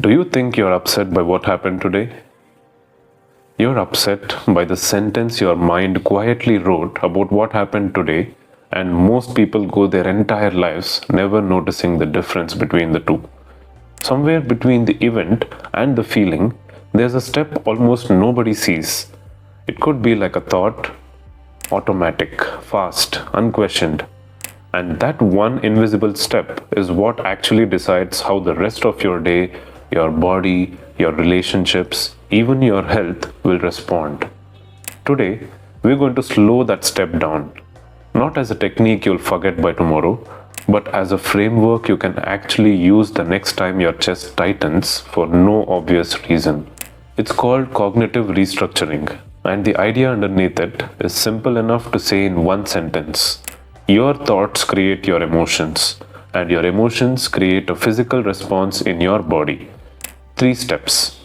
Do you think you're upset by what happened today? You're upset by the sentence your mind quietly wrote about what happened today, and most people go their entire lives never noticing the difference between the two. Somewhere between the event and the feeling, there's a step almost nobody sees. It could be like a thought, automatic, fast, unquestioned. And that one invisible step is what actually decides how the rest of your day, your body, your relationships, even your health will respond. Today, we're going to slow that step down, not as a technique you'll forget by tomorrow, but as a framework you can actually use the next time your chest tightens for no obvious reason. It's called cognitive restructuring, and the idea underneath it is simple enough to say in one sentence. Your thoughts create your emotions, and your emotions create a physical response in your body. 3 steps: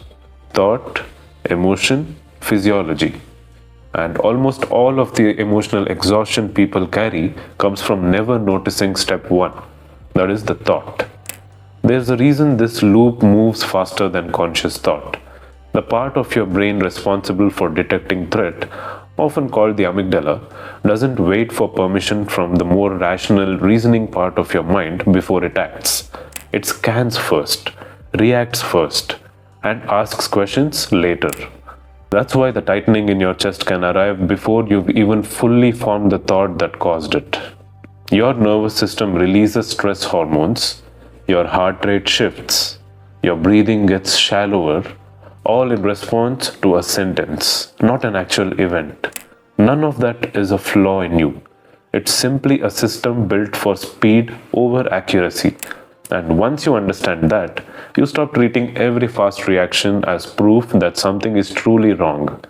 thought, emotion, physiology. And almost all of the emotional exhaustion people carry comes from never noticing step 1, that is the thought. There's a reason this loop moves faster than conscious thought. The part of your brain responsible for detecting threat, often called the amygdala, doesn't wait for permission from the more rational reasoning part of your mind before it acts. It scans first, reacts first, and asks questions later. That's why the tightening in your chest can arrive before you've even fully formed the thought that caused it. Your nervous system releases stress hormones, your heart rate shifts, your breathing gets shallower, all in response to a sentence, not an actual event. None of that is a flaw in you. It's simply a system built for speed over accuracy. And once you understand that, you stop treating every fast reaction as proof that something is truly wrong.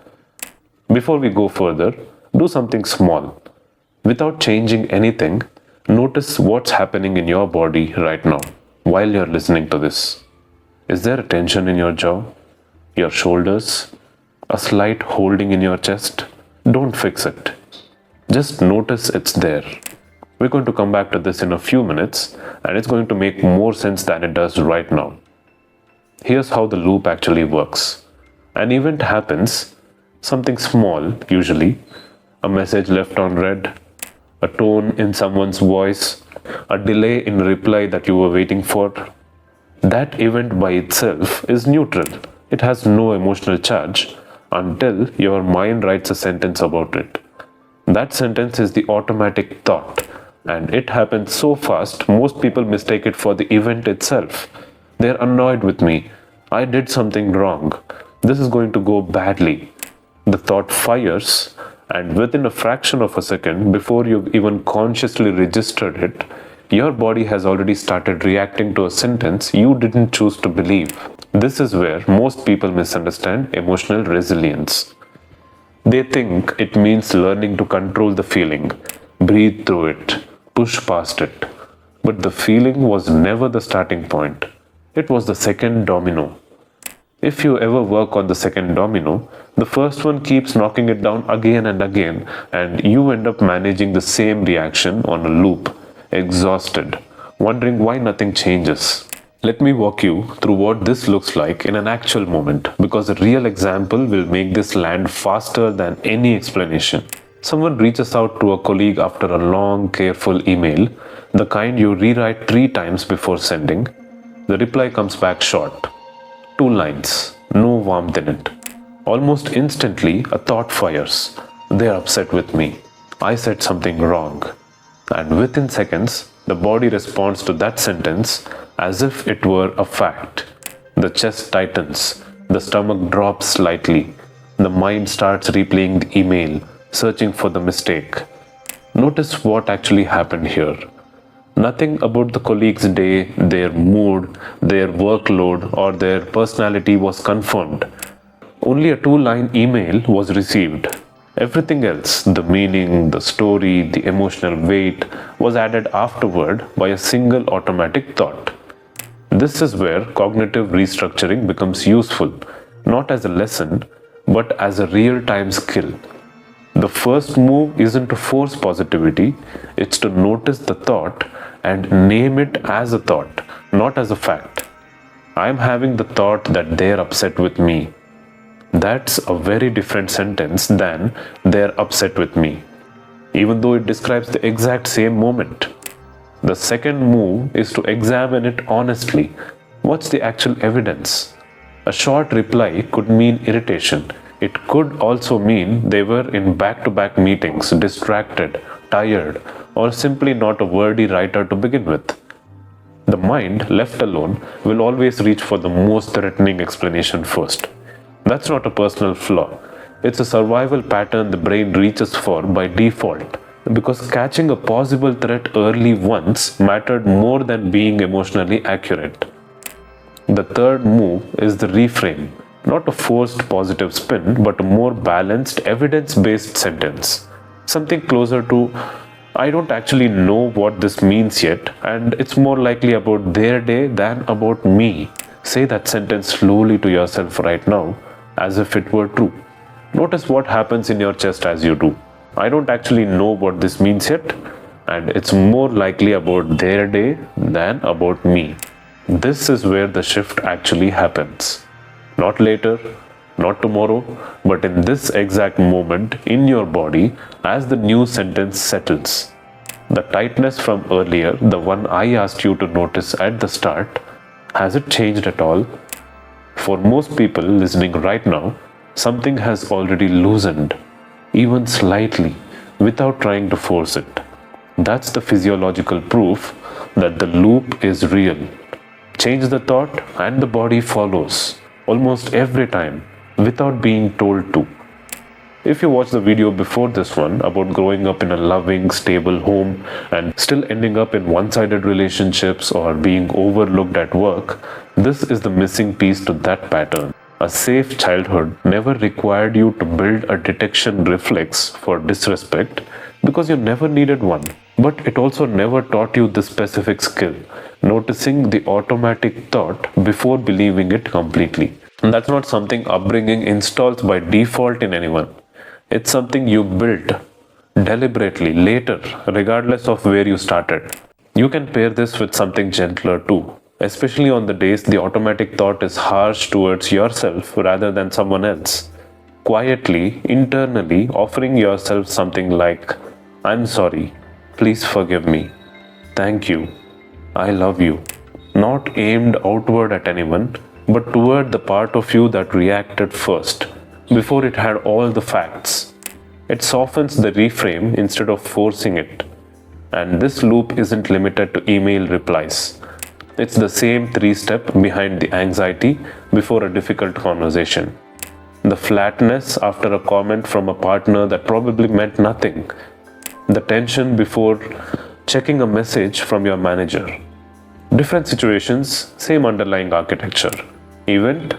Before we go further, do something small. Without changing anything, notice what's happening in your body right now while you're listening to this. Is there a tension in your jaw? Your shoulders? A slight holding in your chest? Don't fix it. Just notice it's there. We're going to come back to this in a few minutes, and it's going to make more sense than it does right now. Here's how the loop actually works. An event happens, something small usually, a message left on read, a tone in someone's voice, a delay in reply that you were waiting for. That event by itself is neutral. It has no emotional charge until your mind writes a sentence about it. That sentence is the automatic thought, and it happens so fast most people mistake it for the event itself. They're annoyed with me. I did something wrong. This is going to go badly. The thought fires, and within a fraction of a second, before you've even consciously registered it, your body has already started reacting to a sentence you didn't choose to believe. This is where most people misunderstand emotional resilience. They think it means learning to control the feeling, breathe through it, push past it. But the feeling was never the starting point. It was the second domino. If you ever work on the second domino, the first one keeps knocking it down again and again, and you end up managing the same reaction on a loop, exhausted, wondering why nothing changes. Let me walk you through what this looks like in an actual moment, because a real example will make this land faster than any explanation. Someone reaches out to a colleague after a long, careful email, the kind you rewrite 3 times before sending. The reply comes back short. 2 lines, no warmth in it. Almost instantly, a thought fires. They're upset with me. I said something wrong. And within seconds, the body responds to that sentence as if it were a fact. The chest tightens, the stomach drops slightly, the mind starts replaying the email, searching for the mistake. Notice what actually happened here. Nothing about the colleague's day, their mood, their workload, or their personality was confirmed. Only a 2-line email was received. Everything else, the meaning, the story, the emotional weight, was added afterward by a single automatic thought. This is where cognitive restructuring becomes useful, not as a lesson, but as a real-time skill. The first move isn't to force positivity, it's to notice the thought and name it as a thought, not as a fact. I'm having the thought that they're upset with me. That's a very different sentence than they're upset with me, even though it describes the exact same moment. The second move is to examine it honestly. What's the actual evidence? A short reply could mean irritation. It could also mean they were in back-to-back meetings, distracted, tired, or simply not a wordy writer to begin with. The mind, left alone, will always reach for the most threatening explanation first. That's not a personal flaw. It's a survival pattern the brain reaches for by default, because catching a possible threat early once mattered more than being emotionally accurate. The third move is the reframe, not a forced positive spin, but a more balanced, evidence-based sentence. Something closer to, I don't actually know what this means yet, and it's more likely about their day than about me. Say that sentence slowly to yourself right now, as if it were true. Notice what happens in your chest as you do. I don't actually know what this means yet, and it's more likely about their day than about me. This is where the shift actually happens. Not later, not tomorrow, but in this exact moment in your body as the new sentence settles. The tightness from earlier, the one I asked you to notice at the start, has it changed at all? For most people listening right now, something has already loosened, even slightly, without trying to force it. That's the physiological proof that the loop is real. Change the thought and the body follows, almost every time, without being told to. If you watched the video before this one about growing up in a loving, stable home and still ending up in one-sided relationships or being overlooked at work, this is the missing piece to that pattern. A safe childhood never required you to build a detection reflex for disrespect because you never needed one. But it also never taught you the specific skill, noticing the automatic thought before believing it completely. And that's not something upbringing installs by default in anyone. It's something you built deliberately later, regardless of where you started. You can pair this with something gentler too, especially on the days the automatic thought is harsh towards yourself rather than someone else. Quietly, internally, offering yourself something like, I'm sorry, please forgive me, thank you, I love you. Not aimed outward at anyone, but toward the part of you that reacted first, before it had all the facts. It softens the reframe instead of forcing it. And this loop isn't limited to email replies. It's the same three-step behind the anxiety before a difficult conversation. The flatness after a comment from a partner that probably meant nothing. The tension before checking a message from your manager. Different situations, same underlying architecture. Event,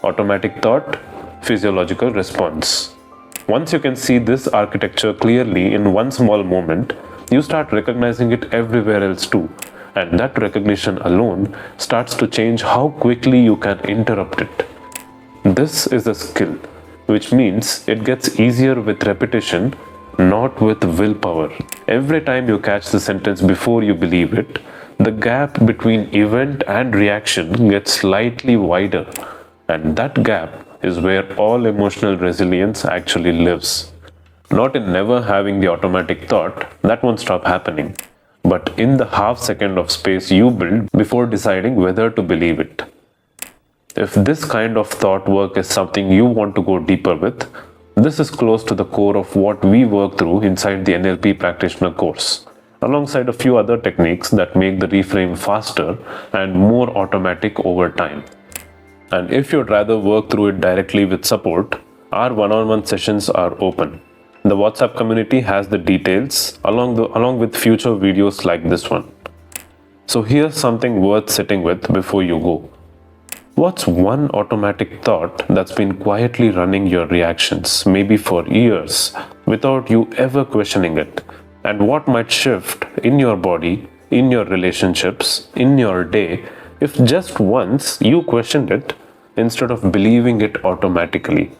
automatic thought, physiological response. Once you can see this architecture clearly in one small moment, you start recognizing it everywhere else too. And that recognition alone starts to change how quickly you can interrupt it. This is a skill, which means it gets easier with repetition, not with willpower. Every time you catch the sentence before you believe it, the gap between event and reaction gets slightly wider. And that gap is where all emotional resilience actually lives. Not in never having the automatic thought, that won't stop happening, but in the half second of space you build before deciding whether to believe it. If this kind of thought work is something you want to go deeper with, this is close to the core of what we work through inside the NLP practitioner course, alongside a few other techniques that make the reframe faster and more automatic over time. And if you'd rather work through it directly with support, our one-on-one sessions are open. The WhatsApp community has the details along with future videos like this one. So here's something worth sitting with before you go. What's one automatic thought that's been quietly running your reactions, maybe for years, without you ever questioning it? And what might shift in your body, in your relationships, in your day, if just once you questioned it instead of believing it automatically?